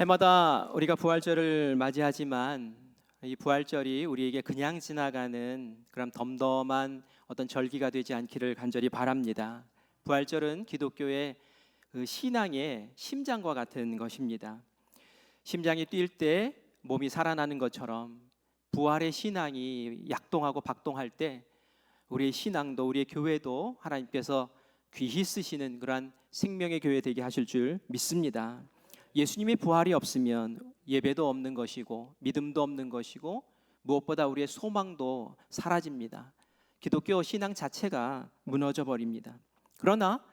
해마다 우리가 부활절을 맞이하지만 이 부활절이 우리에게 그냥 지나가는 그런 덤덤한 어떤 절기가 되지 않기를 간절히 바랍니다. 부활절은 기독교의 그 신앙의 심장과 같은 것입니다. 심장이 뛸 때 몸이 살아나는 것처럼 부활의 신앙이 약동하고 박동할 때 우리의 신앙도 우리의 교회도 하나님께서 귀히 쓰시는 그러한 생명의 교회 되게 하실 줄 믿습니다. 예수님의 부활이 없으면 예배도 없는 것이고 믿음도 없는 것이고 무엇보다 우리의 소망도 사라집니다. 기독교 신앙 자체가 무너져 버립니다. 그러나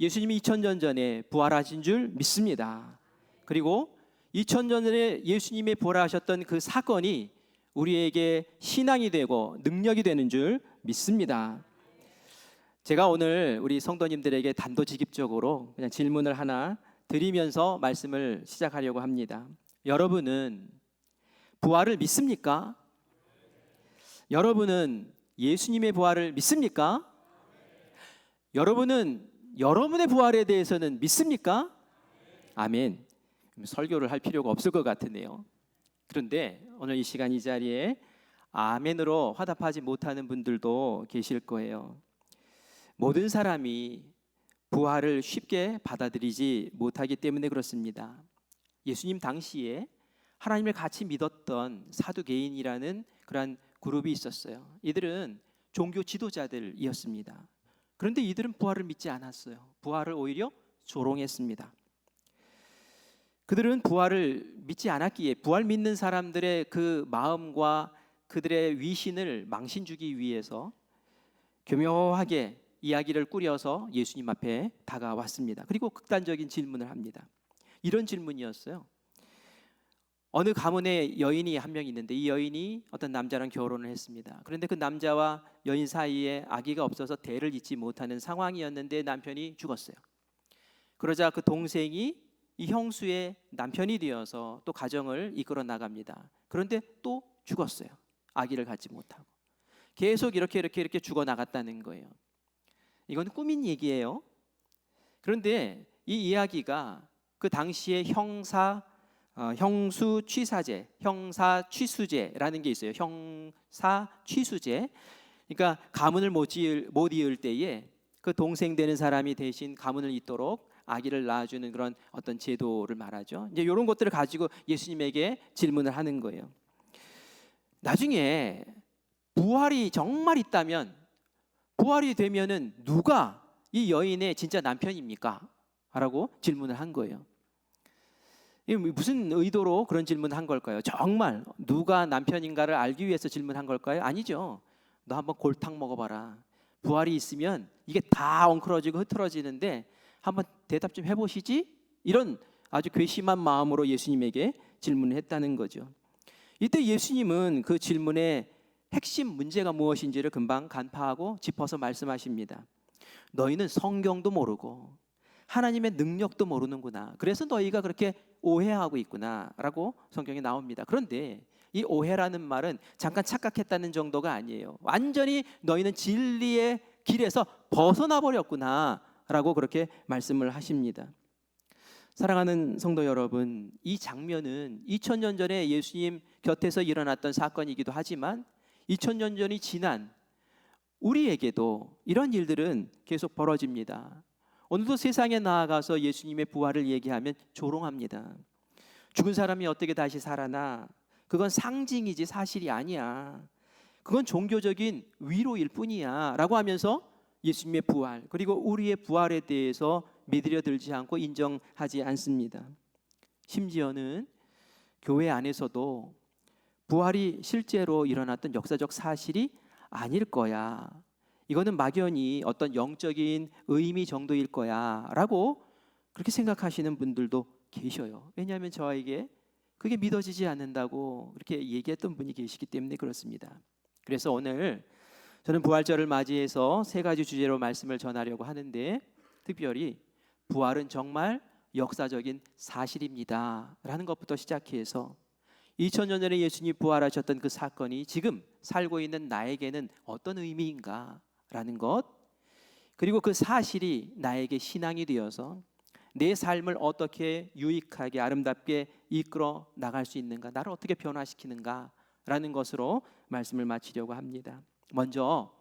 예수님이 2000년 전에 부활하신 줄 믿습니다. 그리고 2000년 전에 예수님의 부활하셨던 그 사건이 우리에게 신앙이 되고 능력이 되는 줄 믿습니다. 제가 오늘 우리 성도님들에게 단도직입적으로 그냥 질문을 하나 드리면서 말씀을 시작하려고 합니다. 여러분은 부활을 믿습니까? 여러분은 예수님의 부활을 믿습니까? 여러분은 여러분의 부활에 대해서는 믿습니까? 아멘. 설교를 할 필요가 없을 것 같으네요. 그런데 오늘 이 시간 이 자리에 아멘으로 화답하지 못하는 분들도 계실 거예요. 모든 사람이 부활을 쉽게 받아들이지 못하기 때문에 그렇습니다. 예수님 당시에 하나님을 같이 믿었던 사두개인이라는 그러한 그룹이 있었어요. 이들은 종교 지도자들이었습니다. 그런데 이들은 부활을 믿지 않았어요. 부활을 오히려 조롱했습니다. 그들은 부활을 믿지 않았기에 부활 믿는 사람들의 그 마음과 그들의 위신을 망신 주기 위해서 교묘하게 이야기를 꾸려서 예수님 앞에 다가왔습니다. 그리고 극단적인 질문을 합니다. 이런 질문이었어요. 어느 가문에 여인이 한 명 있는데 이 여인이 어떤 남자랑 결혼을 했습니다. 그런데 그 남자와 여인 사이에 아기가 없어서 대를 잇지 못하는 상황이었는데 남편이 죽었어요. 그러자 그 동생이 이 형수의 남편이 되어서 또 가정을 이끌어 나갑니다. 그런데 또 죽었어요. 아기를 갖지 못하고 계속 이렇게 죽어 나갔다는 거예요. 이건 꾸민 얘기예요. 그런데 이 이야기가 그 당시에 형수 취사제, 형사 취수제라는 게 있어요. 형사 취수제. 그러니까 가문을 못 이을 때에 그 동생 되는 사람이 대신 가문을 잇도록 아기를 낳아주는 그런 어떤 제도를 말하죠. 이제 이런 것들을 가지고 예수님에게 질문을 하는 거예요. 나중에 부활이 정말 있다면 부활이 되면은 누가 이 여인의 진짜 남편입니까? 라고 질문을 한 거예요. 무슨 의도로 그런 질문을 한 걸까요? 정말 누가 남편인가를 알기 위해서 질문한 걸까요? 아니죠. 너 한번 골탕 먹어봐라. 부활이 있으면 이게 다 엉클어지고 흐트러지는데 한번 대답 좀 해보시지? 이런 아주 괘씸한 마음으로 예수님에게 질문을 했다는 거죠. 이때 예수님은 그 질문의 핵심 문제가 무엇인지를 금방 간파하고 짚어서 말씀하십니다. 너희는 성경도 모르고 하나님의 능력도 모르는구나. 그래서 너희가 그렇게 오해하고 있구나 라고 성경에 나옵니다. 그런데 이 오해라는 말은 잠깐 착각했다는 정도가 아니에요. 완전히 너희는 진리의 길에서 벗어나 버렸구나 라고 그렇게 말씀을 하십니다. 사랑하는 성도 여러분, 이 장면은 2000년 전에 예수님 곁에서 일어났던 사건이기도 하지만 2000년 전이 지난 우리에게도 이런 일들은 계속 벌어집니다. 오늘도 세상에 나아가서 예수님의 부활을 얘기하면 조롱합니다. 죽은 사람이 어떻게 다시 살아나? 그건 상징이지 사실이 아니야. 그건 종교적인 위로일 뿐이야 라고 하면서 예수님의 부활 그리고 우리의 부활에 대해서 믿으려 들지 않고 인정하지 않습니다. 심지어는 교회 안에서도 부활이 실제로 일어났던 역사적 사실이 아닐 거야. 이거는 막연히 어떤 영적인 의미 정도일 거야 라고 그렇게 생각하시는 분들도 계셔요. 왜냐하면 저에게 그게 믿어지지 않는다고 그렇게 얘기했던 분이 계시기 때문에 그렇습니다. 그래서 오늘 저는 부활절을 맞이해서 세 가지 주제로 말씀을 전하려고 하는데 특별히 부활은 정말 역사적인 사실입니다 라는 것부터 시작해서 2000년 전에 예수님이 부활하셨던 그 사건이 지금 살고 있는 나에게는 어떤 의미인가 라는 것, 그리고 그 사실이 나에게 신앙이 되어서 내 삶을 어떻게 유익하게 아름답게 이끌어 나갈 수 있는가, 나를 어떻게 변화시키는가라는 것으로 말씀을 마치려고 합니다. 먼저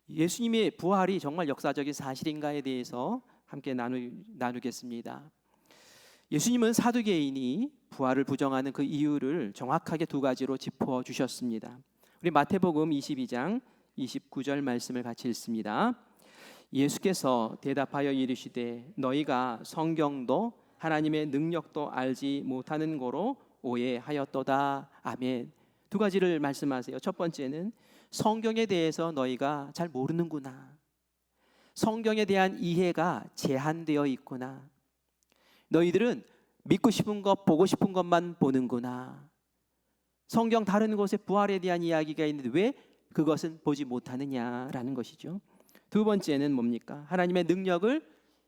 예수님의 부활이 정말 역사적인 사실인가에 대해서 함께 나누겠습니다. 예수님은 사두개인이 부활을 부정하는 그 이유를 정확하게 두 가지로 짚어주셨습니다. 우리 마태복음 22장 29절 말씀을 같이 읽습니다. 예수께서 대답하여 이르시되 너희가 성경도 하나님의 능력도 알지 못하는 거로 오해하였도다. 아멘. 두 가지를 말씀하세요. 첫 번째는 성경에 대해서 너희가 잘 모르는구나. 성경에 대한 이해가 제한되어 있구나. 너희들은 믿고 싶은 것, 보고 싶은 것만 보는구나. 성경 다른 곳에 부활에 대한 이야기가 있는데 왜 그것은 보지 못하느냐라는 것이죠. 두 번째는 뭡니까? 하나님의 능력을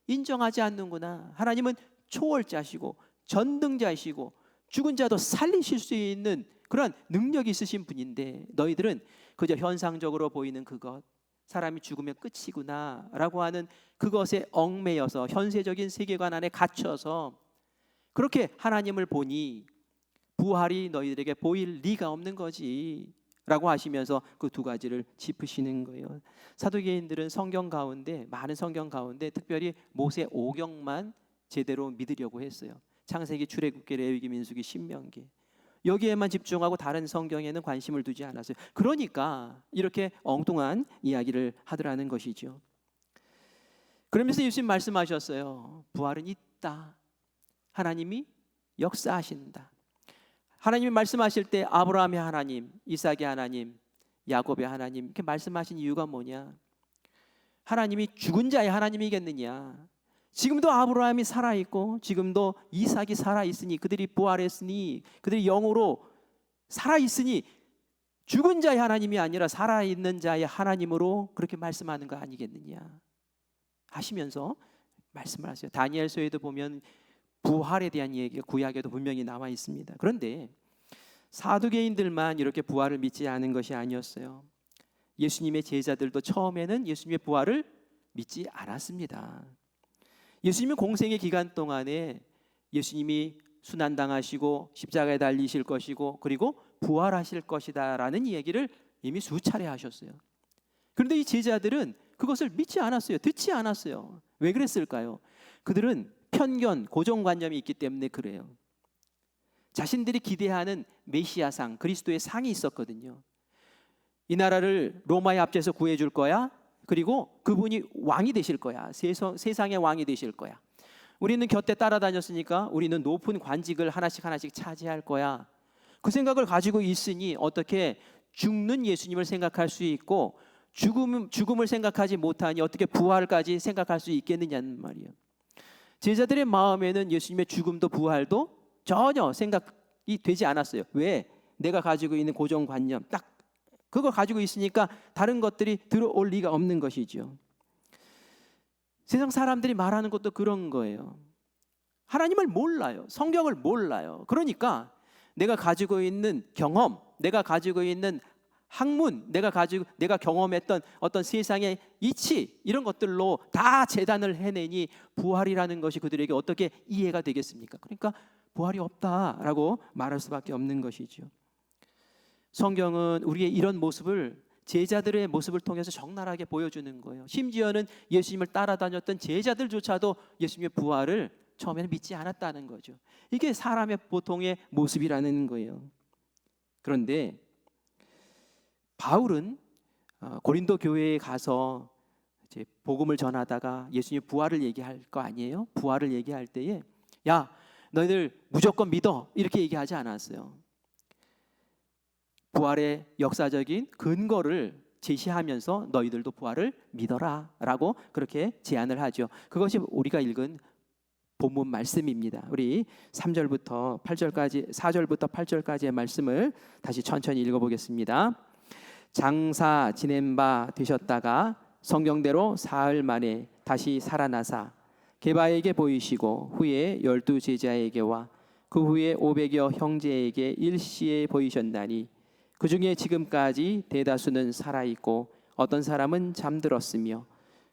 인정하지 않는구나. 하나님은 초월자시고 전능자이시고 죽은 자도 살리실 수 있는 그런 능력이 있으신 분인데 너희들은 그저 현상적으로 보이는 그것, 사람이 죽으면 끝이구나 라고 하는 그것에 얽매여서 현세적인 세계관 안에 갇혀서 그렇게 하나님을 보니 부활이 너희들에게 보일 리가 없는 거지 라고 하시면서 그 두 가지를 짚으시는 거예요. 사두개인들은 성경 가운데, 많은 성경 가운데 특별히 모세 오경만 제대로 믿으려고 했어요. 창세기, 출애굽기, 레위기, 민수기, 신명기, 여기에만 집중하고 다른 성경에는 관심을 두지 않았어요. 그러니까 이렇게 엉뚱한 이야기를 하더라는 것이죠. 그러면서 예수님 말씀하셨어요. 부활은 있다. 하나님이 역사하신다. 하나님이 말씀하실 때 아브라함의 하나님, 이삭의 하나님, 야곱의 하나님 이렇게 말씀하신 이유가 뭐냐? 하나님이 죽은 자의 하나님이겠느냐? 지금도 아브라함이 살아있고 지금도 이삭이 살아있으니 그들이 부활했으니 그들이 영으로 살아있으니 죽은 자의 하나님이 아니라 살아있는 자의 하나님으로 그렇게 말씀하는 거 아니겠느냐 하시면서 말씀을 하세요. 다니엘서에도 보면 부활에 대한 얘기가 구약에도 분명히 나와 있습니다. 그런데 사두개인들만 이렇게 부활을 믿지 않은 것이 아니었어요. 예수님의 제자들도 처음에는 예수님의 부활을 믿지 않았습니다. 예수님은 공생의 기간 동안에 예수님이 순환당하시고 십자가에 달리실 것이고 그리고 부활하실 것이다 라는 이야기를 이미 수차례 하셨어요. 그런데 이 제자들은 그것을 믿지 않았어요. 듣지 않았어요. 왜 그랬을까요? 그들은 편견, 고정관념이 있기 때문에 그래요. 자신들이 기대하는 메시아상, 그리스도의 상이 있었거든요. 이 나라를 로마의 압제에서 구해줄 거야. 그리고 그분이 왕이 되실 거야. 세상의 왕이 되실 거야. 우리는 곁에 따라다녔으니까 우리는 높은 관직을 하나씩 차지할 거야. 그 생각을 가지고 있으니 어떻게 죽는 예수님을 생각할 수 있고 죽음을 생각하지 못하니 어떻게 부활까지 생각할 수 있겠느냐는 말이에요. 제자들의 마음에는 예수님의 죽음도 부활도 전혀 생각이 되지 않았어요. 왜? 내가 가지고 있는 고정관념 딱 그걸 가지고 있으니까 다른 것들이 들어올 리가 없는 것이죠. 세상 사람들이 말하는 것도 그런 거예요. 하나님을 몰라요. 성경을 몰라요. 그러니까 내가 가지고 있는 경험, 내가 가지고 있는 학문, 내가 경험했던 어떤 세상의 이치 이런 것들로 다 재단을 해내니 부활이라는 것이 그들에게 어떻게 이해가 되겠습니까? 그러니까 부활이 없다라고 말할 수밖에 없는 것이죠. 성경은 우리의 이런 모습을 제자들의 모습을 통해서 적나라하게 보여주는 거예요. 심지어는 예수님을 따라다녔던 제자들조차도 예수님의 부활을 처음에는 믿지 않았다는 거죠. 이게 사람의 보통의 모습이라는 거예요. 그런데 바울은 고린도 교회에 가서 이제 복음을 전하다가 예수님의 부활을 얘기할 거 아니에요? 부활을 얘기할 때에 야 너희들 무조건 믿어 이렇게 얘기하지 않았어요. 부활의 역사적인 근거를 제시하면서 너희들도 부활을 믿어라 라고 그렇게 제안을 하죠. 그것이 우리가 읽은 본문 말씀입니다. 우리 3절부터 8절까지 4절부터 8절까지의 말씀을 다시 천천히 읽어보겠습니다. 장사 지낸 바 되셨다가 성경대로 사흘 만에 다시 살아나사 게바에게 보이시고 후에 12 제자에게와 그 후에 500여 형제에게 일시에 보이셨나니 그 중에 지금까지 대다수는 살아있고 어떤 사람은 잠들었으며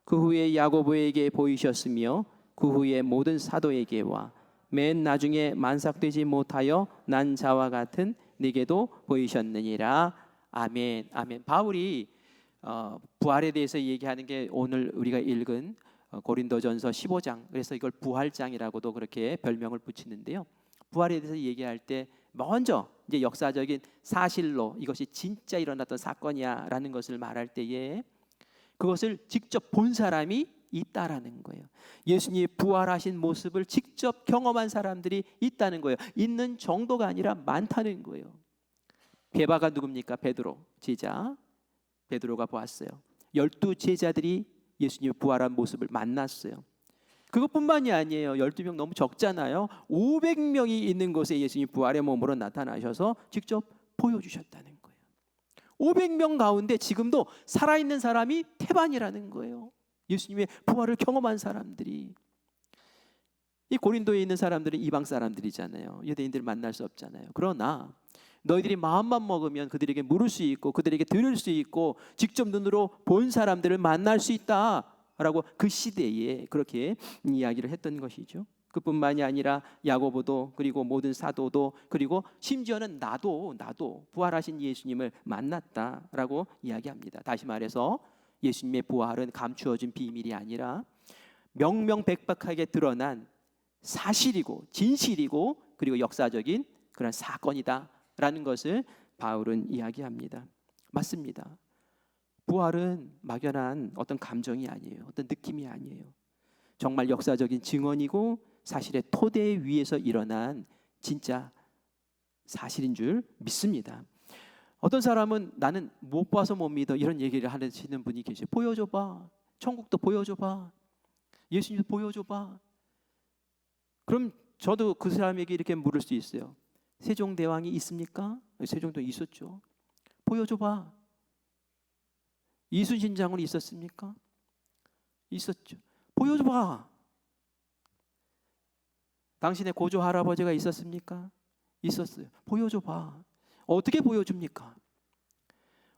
그 후에 야고보에게 보이셨으며 그 후에 모든 사도에게와 맨 나중에 만삭되지 못하여 난 자와 같은 네게도 보이셨느니라. 아멘. 아멘. 바울이 부활에 대해서 얘기하는 게 오늘 우리가 읽은 고린도전서 15장, 그래서 이걸 부활장이라고도 그렇게 별명을 붙이는데요. 부활에 대해서 얘기할 때 먼저 이제 역사적인 사실로 이것이 진짜 일어났던 사건이야라는 것을 말할 때에 그것을 직접 본 사람이 있다라는 거예요. 예수님이 부활하신 모습을 직접 경험한 사람들이 있다는 거예요. 있는 정도가 아니라 많다는 거예요. 베바가 누굽니까? 베드로 제자. 베드로가 보았어요. 12 제자들이 예수님의 부활한 모습을 만났어요. 그것뿐만이 아니에요. 12명 너무 적잖아요. 500명이 있는 곳에 예수님이 부활의 몸으로 나타나셔서 직접 보여주셨다는 거예요. 500명 가운데 지금도 살아있는 사람이 태반이라는 거예요. 예수님의 부활을 경험한 사람들이. 이 고린도에 있는 사람들은 이방 사람들이잖아요. 유대인들을 만날 수 없잖아요. 그러나 너희들이 마음만 먹으면 그들에게 물을 수 있고 그들에게 들을 수 있고 직접 눈으로 본 사람들을 만날 수 있다라고 그 시대에 그렇게 이야기를 했던 것이죠. 그뿐만이 아니라 야고보도, 그리고 모든 사도도, 그리고 심지어는 나도 부활하신 예수님을 만났다라고 이야기합니다. 다시 말해서 예수님의 부활은 감추어진 비밀이 아니라 명명백백하게 드러난 사실이고 진실이고 그리고 역사적인 그런 사건이다라는 것을 바울은 이야기합니다. 맞습니다. 부활은 막연한 어떤 감정이 아니에요. 어떤 느낌이 아니에요. 정말 역사적인 증언이고 사실의 토대 위에서 일어난 진짜 사실인 줄 믿습니다. 어떤 사람은 나는 못 봐서 못 믿어 이런 얘기를 하시는 분이 계세요. 보여줘봐. 천국도 보여줘봐. 예수님도 보여줘봐. 그럼 저도 그 사람에게 이렇게 물을 수 있어요. 세종대왕이 있습니까? 세종대왕 있었죠. 보여줘봐. 이순신 장군이 있었습니까? 있었죠. 보여줘봐. 당신의 고조 할아버지가 있었습니까? 있었어요. 보여줘봐. 어떻게 보여줍니까?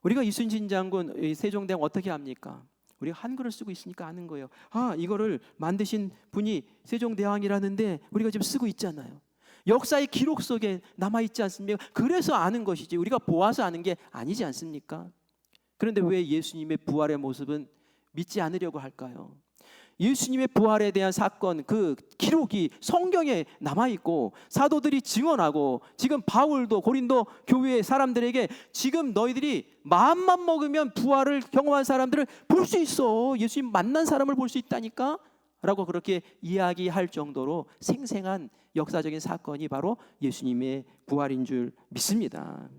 우리가 이순신 장군, 세종대왕 어떻게 합니까? 우리가 한글을 쓰고 있으니까 아는 거예요. 아, 이거를 만드신 분이 세종대왕이라는데 우리가 지금 쓰고 있잖아요. 역사의 기록 속에 남아있지 않습니까? 그래서 아는 것이지 우리가 보아서 아는 게 아니지 않습니까? 그런데 왜 예수님의 부활의 모습은 믿지 않으려고 할까요? 예수님의 부활에 대한 사건, 그 기록이 성경에 남아있고 사도들이 증언하고 지금 바울도 고린도 교회의 사람들에게 지금 너희들이 마음만 먹으면 부활을 경험한 사람들을 볼 수 있어. 예수님 만난 사람을 볼 수 있다니까 라고 그렇게 이야기할 정도로 생생한 역사적인 사건이 바로 예수님의 부활인 줄 믿습니다.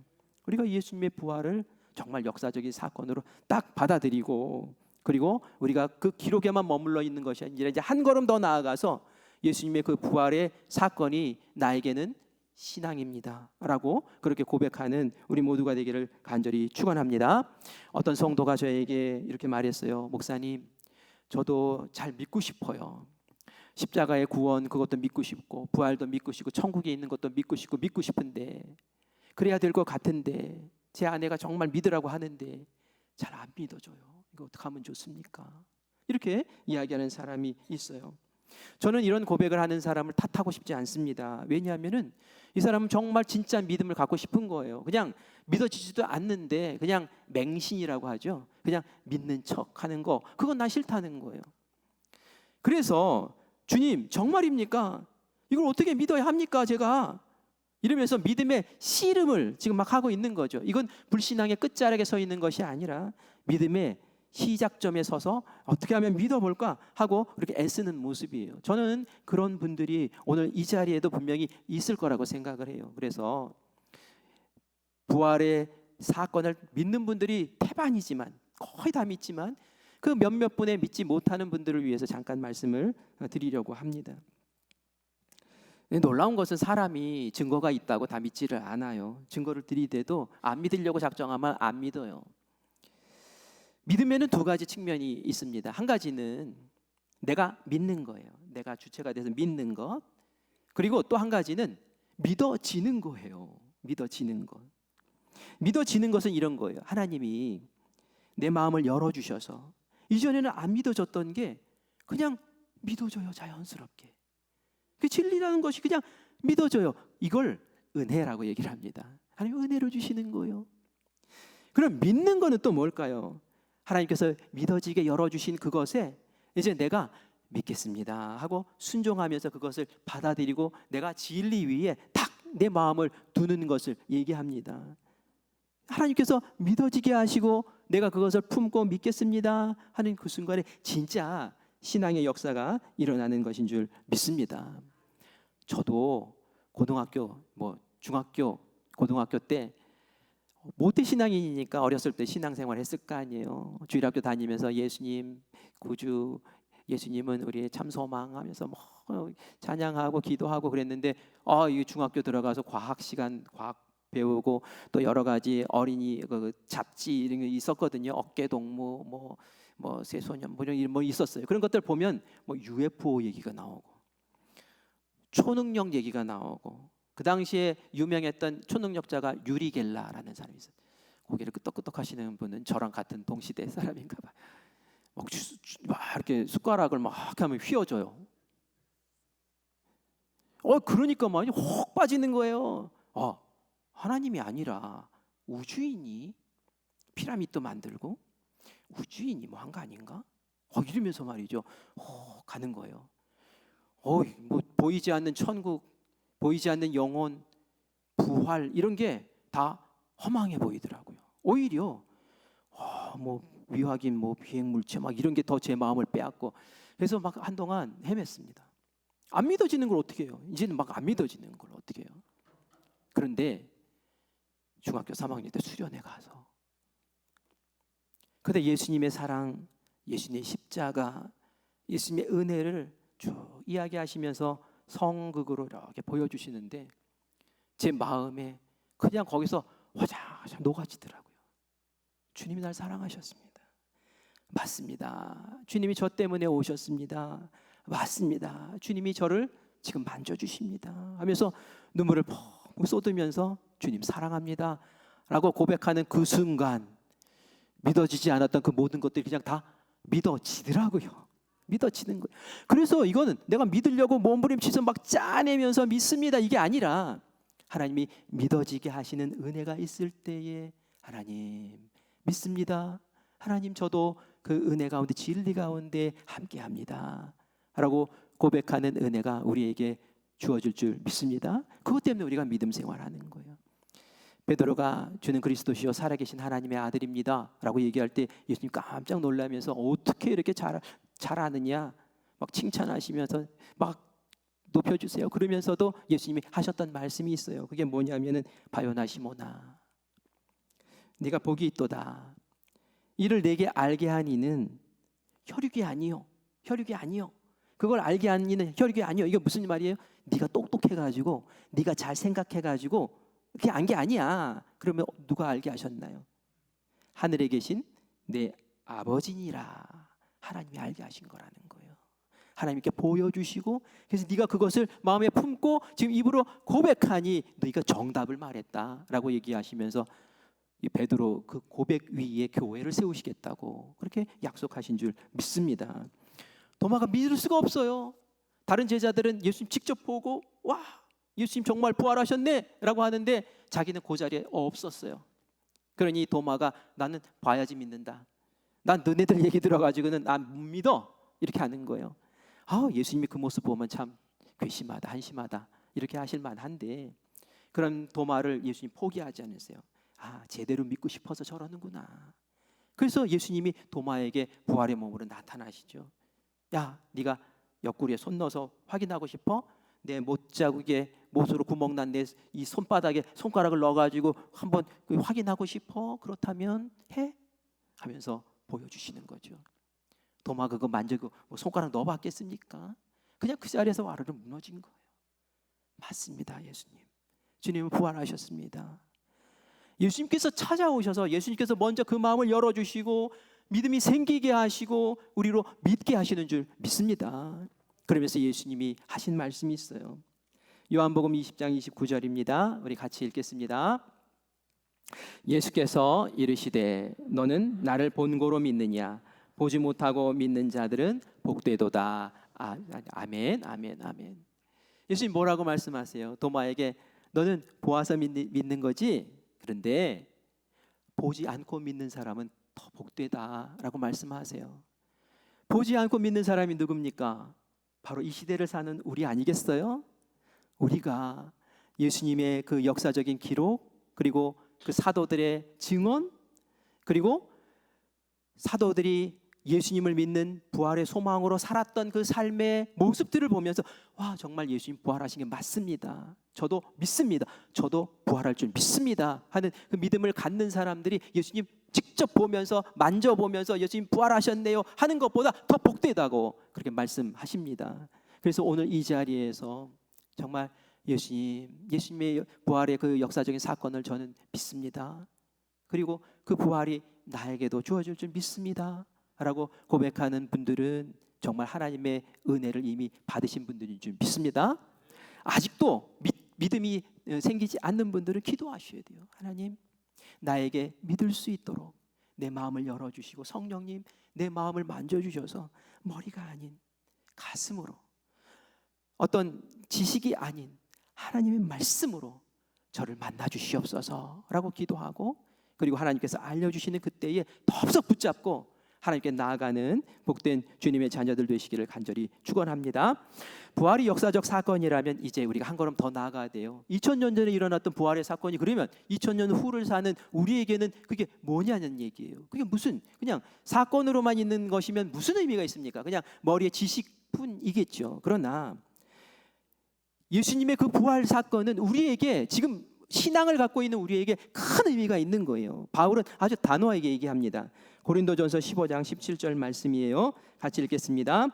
우리가 예수님의 부활을 정말 역사적인 사건으로 딱 받아들이고 그리고 우리가 그 기록에만 머물러 있는 것이 아니라 이제 한 걸음 더 나아가서 예수님의 그 부활의 사건이 나에게는 신앙입니다 라고 그렇게 고백하는 우리 모두가 되기를 간절히 축원합니다. 어떤 성도가 저에게 이렇게 말했어요. 목사님, 저도 잘 믿고 싶어요. 십자가의 구원 그것도 믿고 싶고 부활도 믿고 싶고 천국에 있는 것도 믿고 싶은데 그래야 될 것 같은데 제 아내가 정말 믿으라고 하는데 잘 안 믿어줘요. 이거 어떻게 하면 좋습니까? 이렇게 이야기하는 사람이 있어요. 저는 이런 고백을 하는 사람을 탓하고 싶지 않습니다. 왜냐하면은 이 사람은 정말 진짜 믿음을 갖고 싶은 거예요. 그냥 믿어지지도 않는데 그냥 맹신이라고 하죠. 그냥 믿는 척하는 거, 그건 나 싫다는 거예요. 그래서 주님 정말입니까? 이걸 어떻게 믿어야 합니까? 제가 이러면서 믿음의 씨름을 지금 막 하고 있는 거죠. 이건 불신앙의 끝자락에 서 있는 것이 아니라 믿음의 시작점에 서서 어떻게 하면 믿어볼까 하고 그렇게 애쓰는 모습이에요. 저는 그런 분들이 오늘 이 자리에도 분명히 있을 거라고 생각을 해요. 그래서 부활의 사건을 믿는 분들이 태반이지만 거의 다 믿지만 그 몇몇 분의 믿지 못하는 분들을 위해서 잠깐 말씀을 드리려고 합니다. 놀라운 것은 사람이 증거가 있다고 다 믿지를 않아요. 증거를 들이대도 안 믿으려고 작정하면 안 믿어요. 믿음에는 두 가지 측면이 있습니다. 한 가지는 내가 믿는 거예요. 내가 주체가 돼서 믿는 것. 그리고 또 한 가지는 믿어지는 거예요. 믿어지는 것. 믿어지는 것은 이런 거예요. 하나님이 내 마음을 열어주셔서 이전에는 안 믿어졌던 게 그냥 믿어져요. 자연스럽게. 그 진리라는 것이 그냥 믿어져요. 이걸 은혜라고 얘기를 합니다. 하나님 은혜로 주시는 거예요. 그럼 믿는 거는 또 뭘까요? 하나님께서 믿어지게 열어주신 그것에 이제 내가 믿겠습니다 하고 순종하면서 그것을 받아들이고 내가 진리 위에 딱 내 마음을 두는 것을 얘기합니다. 하나님께서 믿어지게 하시고 내가 그것을 품고 믿겠습니다 하는 그 순간에 진짜 신앙의 역사가 일어나는 것인 줄 믿습니다. 저도 고등학교, 중학교, 고등학교 때 모태 신앙인이니까 어렸을 때 신앙생활 했을 거 아니에요. 주일학교 다니면서 예수님 구주, 예수님은 우리의 참 소망하면서 찬양하고 기도하고 그랬는데 이 중학교 들어가서 과학 시간 과학 배우고 또 여러 가지 어린이 그 잡지 이런 게 있었거든요. 어깨 동무 새소년 이런 있었어요. 그런 것들 보면 UFO 얘기가 나오고 초능력 얘기가 나오고 그 당시에 유명했던 초능력자가 유리 겔라라는 사람이 있어요. 고개를 끄덕끄덕 하시는 분은 저랑 같은 동시대 사람인가 봐요. 막 이렇게 숟가락을 막 하면 휘어져요. 그러니까 막 혹 빠지는 거예요. 하나님이 아니라 우주인이 피라미드 만들고 우주인이 한 거 아닌가? 이러면서 말이죠. 가는 거예요. 보이지 않는 천국, 보이지 않는 영혼, 부활 이런 게 다 허망해 보이더라고요. 오히려 위화긴 비행물체 이런 게 더 제 마음을 빼앗고 그래서 한동안 헤맸습니다. 안 믿어지는 걸 어떻게 해요? 이제는 안 믿어지는 걸 어떻게 해요? 그런데 중학교 3학년 때 수련회 가서 그때 예수님의 사랑, 예수님의 십자가, 예수님의 은혜를 쭉 이야기하시면서 성극으로 이렇게 보여주시는데 제 마음에 그냥 거기서 화장화장 녹아지더라고요. 주님이 날 사랑하셨습니다. 맞습니다. 주님이 저 때문에 오셨습니다. 맞습니다. 주님이 저를 지금 만져주십니다 하면서 눈물을 펑 쏟으면서 주님 사랑합니다 라고 고백하는 그 순간 믿어지지 않았던 그 모든 것들이 그냥 다 믿어지더라고요. 믿어지는 거예요. 그래서 이거는 내가 믿으려고 몸부림치면서 짜내면서 믿습니다 이게 아니라 하나님이 믿어지게 하시는 은혜가 있을 때에 하나님 믿습니다. 하나님 저도 그 은혜 가운데 진리 가운데 함께합니다 라고 고백하는 은혜가 우리에게 주어질 줄 믿습니다. 그것 때문에 우리가 믿음 생활하는 거예요. 베드로가 주는 그리스도시요 살아계신 하나님의 아들입니다 라고 얘기할 때 예수님 깜짝 놀라면서 어떻게 이렇게 잘 아느냐 칭찬하시면서 높여주세요. 그러면서도 예수님이 하셨던 말씀이 있어요. 그게 뭐냐면은 바요나 시모나 네가 복이 있도다. 이를 내게 알게 한 이는 혈육이 아니요. 그걸 알게 한 이는 혈육이 아니요. 이게 무슨 말이에요? 네가 똑똑해가지고 네가 잘 생각해가지고 그게 안 게 아니야. 그러면 누가 알게 하셨나요? 하늘에 계신 내 아버지니라. 하나님이 알게 하신 거라는 거예요. 하나님께 보여주시고 그래서 네가 그것을 마음에 품고 지금 입으로 고백하니 너희가 정답을 말했다라고 얘기하시면서 이 베드로 그 고백 위에 교회를 세우시겠다고 그렇게 약속하신 줄 믿습니다. 도마가 믿을 수가 없어요. 다른 제자들은 예수님 직접 보고 와 예수님 정말 부활하셨네 라고 하는데 자기는 그 자리에 없었어요. 그러니 도마가 나는 봐야지 믿는다. 난 너네들 얘기 들어가지고는 난 못 믿어 이렇게 하는 거예요. 예수님이 그 모습 보면 참 괘씸하다 한심하다 이렇게 하실 만한데 그런 도마를 예수님 포기하지 않으세요. 제대로 믿고 싶어서 저러는구나. 그래서 예수님이 도마에게 부활의 몸으로 나타나시죠. 야 네가 옆구리에 손 넣어서 확인하고 싶어? 내 못자국에 못으로 구멍 난 내 이 손바닥에 손가락을 넣어가지고 한번 확인하고 싶어? 그렇다면 해? 하면서 보여주시는 거죠. 도마 그거 만지고 손가락 넣어봤겠습니까? 그냥 그 자리에서 와르르 무너진 거예요. 맞습니다. 예수님 주님은 부활하셨습니다. 예수님께서 찾아오셔서 예수님께서 먼저 그 마음을 열어주시고 믿음이 생기게 하시고 우리로 믿게 하시는 줄 믿습니다. 그러면서 예수님이 하신 말씀이 있어요. 요한복음 20장 29절입니다. 우리 같이 읽겠습니다. 예수께서 이르시되 너는 나를 본고로 믿느냐 보지 못하고 믿는 자들은 복되도다. 아멘, 아멘, 아멘. 예수님 뭐라고 말씀하세요? 도마에게 너는 보아서 믿는 거지? 그런데 보지 않고 믿는 사람은 더 복되다라고 말씀하세요. 보지 않고 믿는 사람이 누굽니까? 바로 이 시대를 사는 우리 아니겠어요? 우리가 예수님의 그 역사적인 기록, 그리고 그 사도들의 증언, 그리고 사도들이 예수님을 믿는 부활의 소망으로 살았던 그 삶의 모습들을 보면서 와, 정말 예수님 부활하신 게 맞습니다. 저도 믿습니다. 저도 부활할 줄 믿습니다 하는 그 믿음을 갖는 사람들이 예수님 직접 보면서 만져보면서 예수님 부활하셨네요 하는 것보다 더 복되다고 그렇게 말씀하십니다. 그래서 오늘 이 자리에서 정말 예수님의 부활의 그 역사적인 사건을 저는 믿습니다. 그리고 그 부활이 나에게도 주어질 줄 믿습니다 라고 고백하는 분들은 정말 하나님의 은혜를 이미 받으신 분들인 줄 믿습니다. 아직도 믿음이 생기지 않는 분들은 기도하셔야 돼요. 하나님, 나에게 믿을 수 있도록 내 마음을 열어주시고, 성령님 내 마음을 만져주셔서 머리가 아닌 가슴으로, 어떤 지식이 아닌 하나님의 말씀으로 저를 만나주시옵소서 라고 기도하고, 그리고 하나님께서 알려주시는 그때에 덥석 붙잡고 하나님께 나아가는 복된 주님의 자녀들 되시기를 간절히 축원합니다. 부활이 역사적 사건이라면 이제 우리가 한 걸음 더 나아가야 돼요. 2000년 전에 일어났던 부활의 사건이 그러면 2000년 후를 사는 우리에게는 그게 뭐냐는 얘기예요. 그게 무슨 그냥 사건으로만 있는 것이면 무슨 의미가 있습니까? 그냥 머리에 지식뿐이겠죠. 그러나 예수님의 그 부활 사건은 우리에게 지금 신앙을 갖고 있는 우리에게 큰 의미가 있는 거예요. 바울은 아주 단호하게 얘기합니다. 고린도전서 15장 17절 말씀이에요. 같이 읽겠습니다.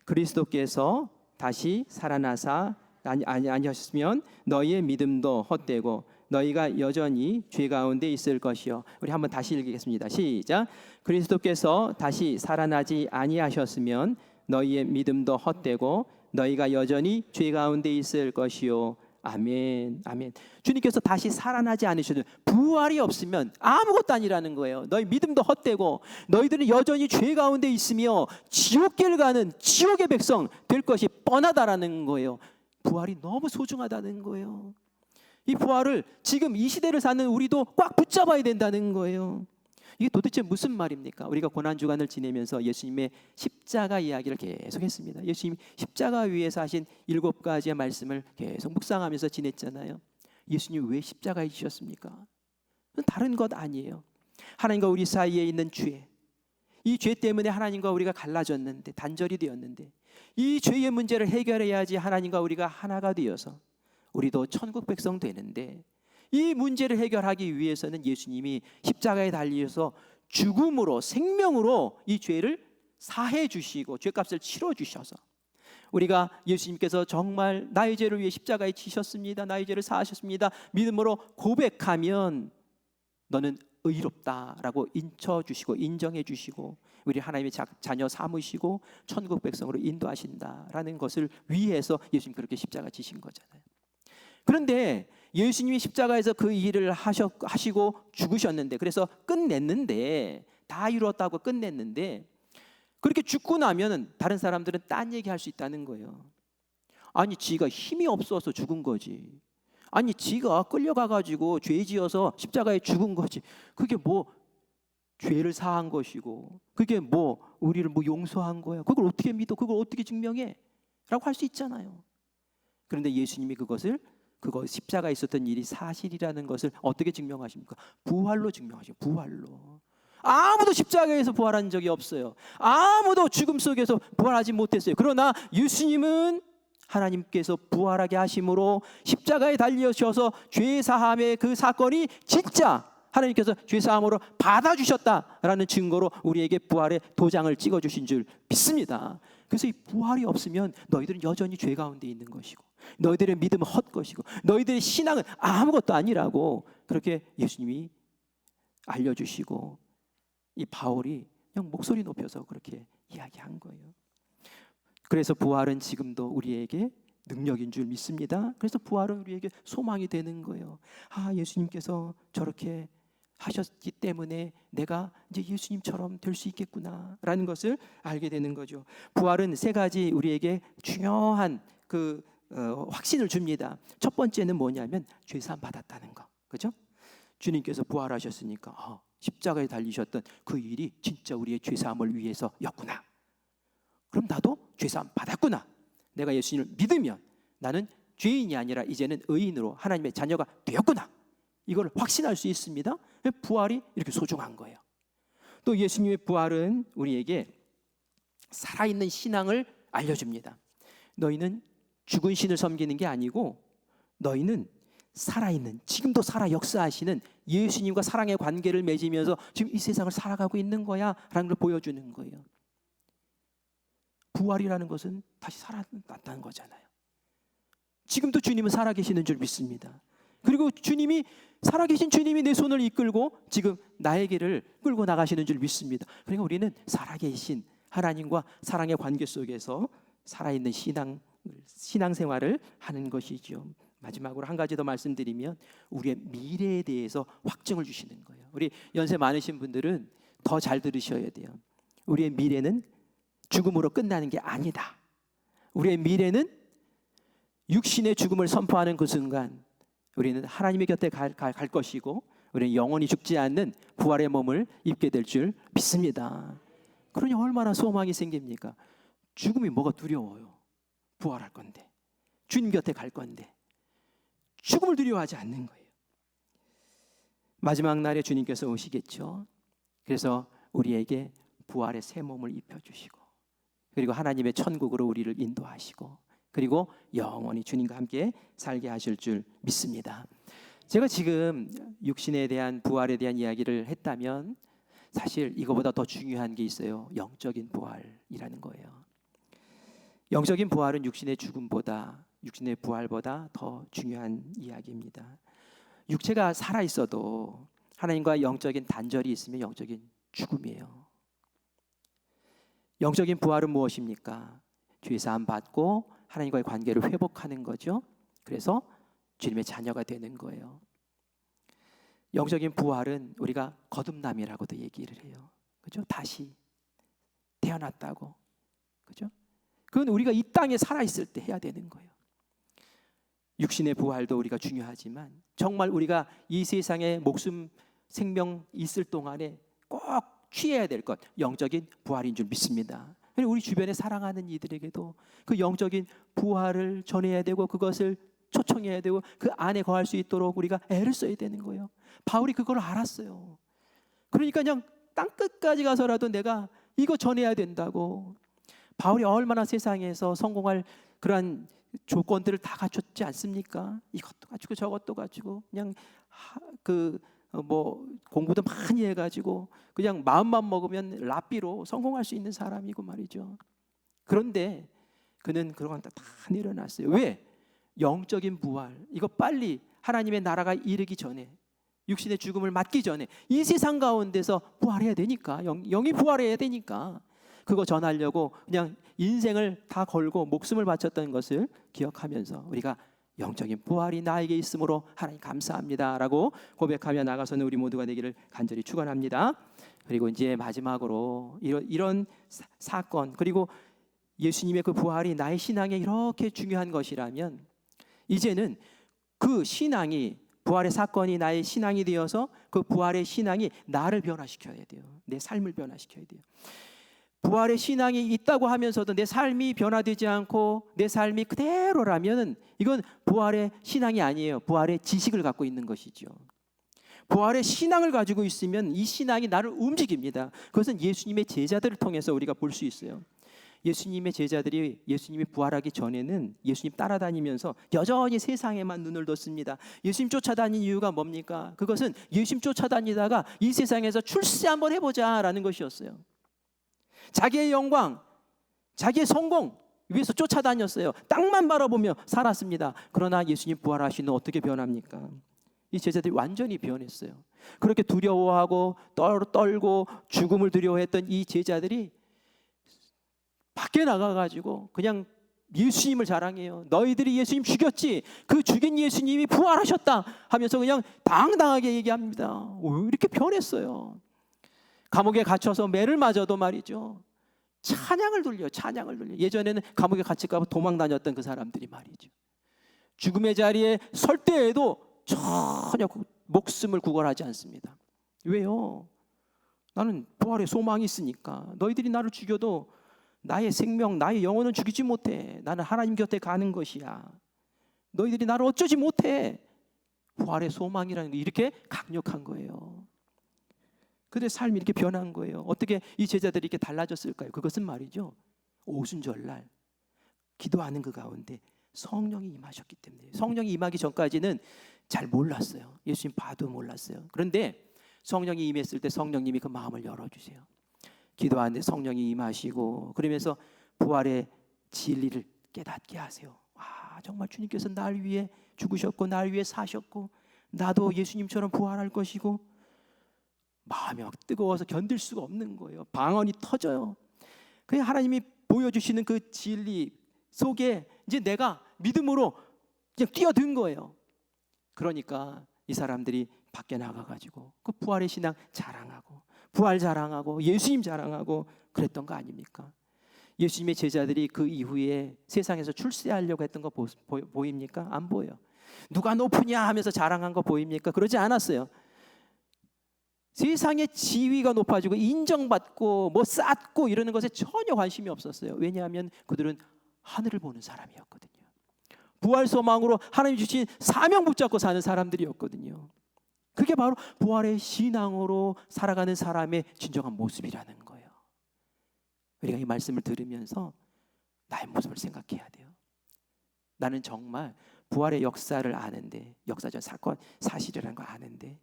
그리스도께서 다시 살아나사 아니하셨으면 너희의 믿음도 헛되고 너희가 여전히 죄 가운데 있을 것이요. 우리 한번 다시 읽겠습니다. 시작. 그리스도께서 다시 살아나지 아니하셨으면 너희의 믿음도 헛되고 너희가 여전히 죄 가운데 있을 것이요. 아멘, 아멘. 주님께서 다시 살아나지 않으셔도 부활이 없으면 아무것도 아니라는 거예요. 너희 믿음도 헛되고 너희들은 여전히 죄 가운데 있으며 지옥길 가는 지옥의 백성 될 것이 뻔하다라는 거예요. 부활이 너무 소중하다는 거예요. 이 부활을 지금 이 시대를 사는 우리도 꽉 붙잡아야 된다는 거예요. 이게 도대체 무슨 말입니까? 우리가 고난주간을 지내면서 예수님의 십자가 이야기를 계속했습니다. 예수님이 십자가 위에서 하신 7가지의 말씀을 계속 묵상하면서 지냈잖아요. 예수님 왜 십자가에 지셨습니까? 다른 것 아니에요. 하나님과 우리 사이에 있는 죄, 이 죄 때문에 하나님과 우리가 갈라졌는데, 단절이 되었는데, 이 죄의 문제를 해결해야지 하나님과 우리가 하나가 되어서 우리도 천국 백성 되는데, 이 문제를 해결하기 위해서는 예수님이 십자가에 달리셔서 죽음으로, 생명으로 이 죄를 사해 주시고 죄값을 치러 주셔서 우리가 예수님께서 정말 나의 죄를 위해 십자가에 지셨습니다, 나의 죄를 사하셨습니다 믿음으로 고백하면 너는 의롭다라고 인쳐주시고 인정해주시고 우리 하나님의 자녀 삼으시고 천국 백성으로 인도하신다라는 것을 위해서 예수님 그렇게 십자가 지신 거잖아요. 그런데 예수님이 십자가에서 그 일을 하시고 죽으셨는데, 그래서 끝냈는데, 다 이루었다고 끝냈는데, 그렇게 죽고 나면 다른 사람들은 딴 얘기할 수 있다는 거예요. 아니 지가 힘이 없어서 죽은 거지, 아니 지가 끌려가가지고 죄 지어서 십자가에 죽은 거지, 그게 뭐 죄를 사한 것이고 그게 뭐 우리를 뭐 용서한 거야, 그걸 어떻게 믿어, 그걸 어떻게 증명해? 라고 할 수 있잖아요. 그런데 예수님이 그거 십자가에 있었던 일이 사실이라는 것을 어떻게 증명하십니까? 부활로 증명하시죠. 부활로. 아무도 십자가에서 부활한 적이 없어요. 아무도 죽음 속에서 부활하지 못했어요. 그러나 예수님은 하나님께서 부활하게 하심으로 십자가에 달리셔서 죄사함의 그 사건이 진짜 하나님께서 죄사함으로 받아주셨다라는 증거로 우리에게 부활의 도장을 찍어주신 줄 믿습니다. 그래서 이 부활이 없으면 너희들은 여전히 죄 가운데 있는 것이고 너희들의 믿음은 헛것이고 너희들의 신앙은 아무것도 아니라고 그렇게 예수님이 알려주시고 이 바울이 그냥 목소리 높여서 그렇게 이야기한 거예요. 그래서 부활은 지금도 우리에게 능력인 줄 믿습니다. 그래서 부활은 우리에게 소망이 되는 거예요. 예수님께서 저렇게 하셨기 때문에 내가 이제 예수님처럼 될 수 있겠구나라는 것을 알게 되는 거죠. 부활은 세 가지 우리에게 중요한 확신을 줍니다. 첫 번째는 뭐냐면 죄사함 받았다는 거, 그죠? 주님께서 부활하셨으니까 십자가에 달리셨던 그 일이 진짜 우리의 죄사함을 위해서였구나. 그럼 나도 죄사함 받았구나. 내가 예수님을 믿으면 나는 죄인이 아니라 이제는 의인으로 하나님의 자녀가 되었구나. 이걸 확신할 수 있습니다. 부활이 이렇게 소중한 거예요. 또 예수님의 부활은 우리에게 살아있는 신앙을 알려줍니다. 너희는 죽은 신을 섬기는 게 아니고 너희는 살아있는, 지금도 살아 역사하시는 예수님과 사랑의 관계를 맺으면서 지금 이 세상을 살아가고 있는 거야 라는 걸 보여주는 거예요. 부활이라는 것은 다시 살아났다는 거잖아요. 지금도 주님은 살아계시는 줄 믿습니다. 그리고 살아계신 주님이 내 손을 이끌고 지금 나의 길을 끌고 나가시는 줄 믿습니다. 그러니까 우리는 살아계신 하나님과 사랑의 관계 속에서 살아있는 신앙생활을 하는 것이죠. 마지막으로 한 가지 더 말씀드리면 우리의 미래에 대해서 확증을 주시는 거예요. 우리 연세 많으신 분들은 더 잘 들으셔야 돼요. 우리의 미래는 죽음으로 끝나는 게 아니다. 우리의 미래는 육신의 죽음을 선포하는 그 순간 우리는 하나님의 곁에 갈 것이고 우리는 영원히 죽지 않는 부활의 몸을 입게 될 줄 믿습니다. 그러니 얼마나 소망이 생깁니까? 죽음이 뭐가 두려워요. 부활할 건데, 주님 곁에 갈 건데 죽음을 두려워하지 않는 거예요. 마지막 날에 주님께서 오시겠죠. 그래서 우리에게 부활의 새 몸을 입혀주시고 그리고 하나님의 천국으로 우리를 인도하시고 그리고 영원히 주님과 함께 살게 하실 줄 믿습니다. 제가 지금 육신에 대한 부활에 대한 이야기를 했다면 사실 이거보다 더 중요한 게 있어요. 영적인 부활이라는 거예요. 영적인 부활은 육신의 죽음보다, 육신의 부활보다 더 중요한 이야기입니다. 육체가 살아 있어도 하나님과 영적인 단절이 있으면 영적인 죽음이에요. 영적인 부활은 무엇입니까? 죄사함 받고 하나님과의 관계를 회복하는 거죠. 그래서 주님의 자녀가 되는 거예요. 영적인 부활은 우리가 거듭남이라고도 얘기를 해요. 그죠? 다시 태어났다고. 그죠? 그건 우리가 이 땅에 살아 있을 때 해야 되는 거예요. 육신의 부활도 우리가 중요하지만 정말 우리가 이 세상에 목숨 생명 있을 동안에 꼭 취해야 될 것, 영적인 부활인 줄 믿습니다. 우리 주변에 사랑하는 이들에게도 그 영적인 부활을 전해야 되고 그것을 초청해야 되고 그 안에 거할 수 있도록 우리가 애를 써야 되는 거예요. 바울이 그걸 알았어요. 그러니까 그냥 땅끝까지 가서라도 내가 이거 전해야 된다고. 바울이 얼마나 세상에서 성공할 그러한 조건들을 다 갖췄지 않습니까? 이것도 갖추고 저것도 갖추고 그냥 공부도 많이 해가지고 그냥 마음만 먹으면 랍비로 성공할 수 있는 사람이고 말이죠. 그런데 그는 그런 건 다 내려놨어요. 왜? 영적인 부활, 이거 빨리 하나님의 나라가 이르기 전에, 육신의 죽음을 맞기 전에 이 세상 가운데서 부활해야 되니까, 영이 부활해야 되니까 그거 전하려고 그냥 인생을 다 걸고 목숨을 바쳤던 것을 기억하면서 우리가 영적인 부활이 나에게 있으므로 하나님 감사합니다 라고 고백하며 나가서는 우리 모두가 되기를 간절히 축원합니다. 그리고 이제 마지막으로 이런 사건, 그리고 예수님의 그 부활이 나의 신앙에 이렇게 중요한 것이라면 이제는 그 신앙이, 부활의 사건이 나의 신앙이 되어서 그 부활의 신앙이 나를 변화시켜야 돼요. 내 삶을 변화시켜야 돼요. 부활의 신앙이 있다고 하면서도 내 삶이 변화되지 않고 내 삶이 그대로라면 이건 부활의 신앙이 아니에요. 부활의 지식을 갖고 있는 것이죠. 부활의 신앙을 가지고 있으면 이 신앙이 나를 움직입니다. 그것은 예수님의 제자들을 통해서 우리가 볼 수 있어요. 예수님의 제자들이 예수님이 부활하기 전에는 예수님 따라다니면서 여전히 세상에만 눈을 뒀습니다. 예수님 쫓아다닌 이유가 뭡니까? 그것은 예수님 쫓아다니다가 이 세상에서 출세 한번 해보자 라는 것이었어요. 자기의 영광, 자기의 성공 위해서 쫓아다녔어요. 땅만 바라보며 살았습니다. 그러나 예수님 부활하시는 어떻게 변합니까? 이 제자들이 완전히 변했어요. 그렇게 두려워하고 떨고 죽음을 두려워했던 이 제자들이 밖에 나가가지고 그냥 예수님을 자랑해요. 너희들이 예수님 죽였지, 그 죽인 예수님이 부활하셨다 하면서 그냥 당당하게 얘기합니다. 왜 이렇게 변했어요? 감옥에 갇혀서 매를 맞아도 말이죠, 찬양을 돌려요. 찬양을 돌려. 예전에는 감옥에 갇힐까 봐 도망 다녔던 그 사람들이 말이죠, 죽음의 자리에 설 때에도 전혀 목숨을 구걸하지 않습니다. 왜요? 나는 부활의 소망이 있으니까. 너희들이 나를 죽여도 나의 생명, 나의 영혼은 죽이지 못해. 나는 하나님 곁에 가는 것이야. 너희들이 나를 어쩌지 못해. 부활의 소망이라는 게 이렇게 강력한 거예요. 그들의 삶이 이렇게 변한 거예요. 어떻게 이 제자들이 이렇게 달라졌을까요? 그것은 말이죠, 오순절날 기도하는 그 가운데 성령이 임하셨기 때문에. 성령이 임하기 전까지는 잘 몰랐어요. 예수님 봐도 몰랐어요. 그런데 성령이 임했을 때 성령님이 그 마음을 열어주세요. 기도하는데 성령이 임하시고, 그러면서 부활의 진리를 깨닫게 하세요. 정말 주님께서 날 위해 죽으셨고 날 위해 사셨고 나도 예수님처럼 부활할 것이고, 마음이 막 뜨거워서 견딜 수가 없는 거예요. 방언이 터져요. 그냥 하나님이 보여주시는 그 진리 속에 이제 내가 믿음으로 그냥 뛰어든 거예요. 그러니까 이 사람들이 밖에 나가가지고 그 부활의 신앙 자랑하고, 부활 자랑하고, 예수님 자랑하고 그랬던 거 아닙니까? 예수님의 제자들이 그 이후에 세상에서 출세하려고 했던 거 보입니까? 안 보여요. 누가 높으냐 하면서 자랑한 거 보입니까? 그러지 않았어요. 세상의 지위가 높아지고 인정받고 뭐 쌓고 이러는 것에 전혀 관심이 없었어요. 왜냐하면 그들은 하늘을 보는 사람이었거든요. 부활 소망으로 하나님 주신 사명 붙잡고 사는 사람들이었거든요. 그게 바로 부활의 신앙으로 살아가는 사람의 진정한 모습이라는 거예요. 우리가 이 말씀을 들으면서 나의 모습을 생각해야 돼요. 나는 정말 부활의 역사를 아는데, 역사적 사건 사실이라는 걸 아는데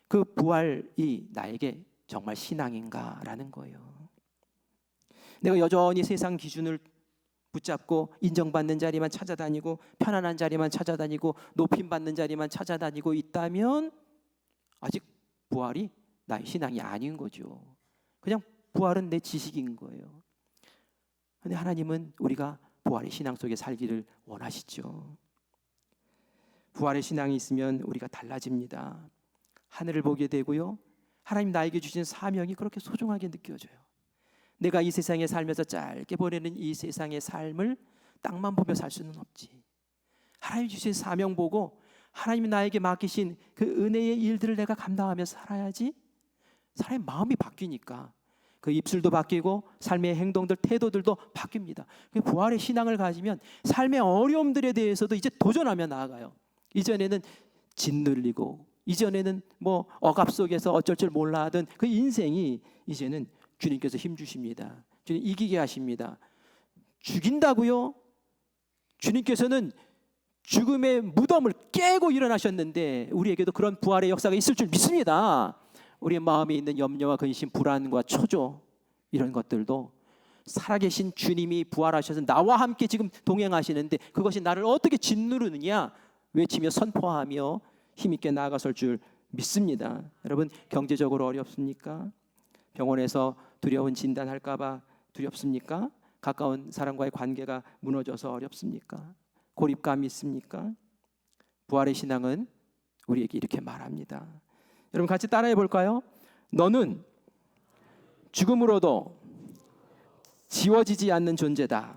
그 부활이 나에게 정말 신앙인가라는 거예요. 내가 여전히 세상 기준을 붙잡고 인정받는 자리만 찾아다니고 편안한 자리만 찾아다니고 높임받는 자리만 찾아다니고 있다면 아직 부활이 나의 신앙이 아닌 거죠. 그냥 부활은 내 지식인 거예요. 그런데 하나님은 우리가 부활의 신앙 속에 살기를 원하시죠. 부활의 신앙이 있으면 우리가 달라집니다. 하늘을 보게 되고요, 하나님 나에게 주신 사명이 그렇게 소중하게 느껴져요. 내가 이 세상에 살면서 짧게 보내는 이 세상의 삶을 땅만 보며 살 수는 없지. 하나님 주신 사명 보고 하나님이 나에게 맡기신 그 은혜의 일들을 내가 감당하며 살아야지. 사람의 마음이 바뀌니까 그 입술도 바뀌고 삶의 행동들, 태도들도 바뀝니다. 부활의 신앙을 가지면 삶의 어려움들에 대해서도 이제 도전하며 나아가요. 이전에는 짓눌리고 이전에는 뭐 억압 속에서 어쩔 줄 몰라 하던 그 인생이 이제는 주님께서 힘 주십니다. 주님 이기게 하십니다. 죽인다고요? 주님께서는 죽음의 무덤을 깨고 일어나셨는데 우리에게도 그런 부활의 역사가 있을 줄 믿습니다. 우리의 마음에 있는 염려와 근심, 불안과 초조, 이런 것들도 살아계신 주님이 부활하셔서 나와 함께 지금 동행하시는데 그것이 나를 어떻게 짓누르느냐 외치며 선포하며 힘있게 나아가설 줄 믿습니다. 여러분, 경제적으로 어렵습니까? 병원에서 두려운 진단할까 봐 두렵습니까? 가까운 사람과의 관계가 무너져서 어렵습니까? 고립감이 있습니까? 부활의 신앙은 우리에게 이렇게 말합니다. 여러분 같이 따라해 볼까요? 너는 죽음으로도 지워지지 않는 존재다.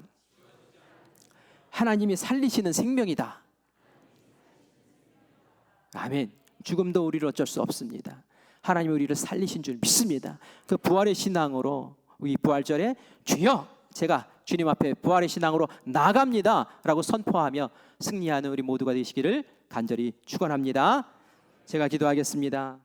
하나님이 살리시는 생명이다. 아멘. 죽음도 우리를 어쩔 수 없습니다. 하나님이 우리를 살리신 줄 믿습니다. 그 부활의 신앙으로 이 부활절에 주여 제가 주님 앞에 부활의 신앙으로 나갑니다 라고 선포하며 승리하는 우리 모두가 되시기를 간절히 축원합니다. 제가 기도하겠습니다.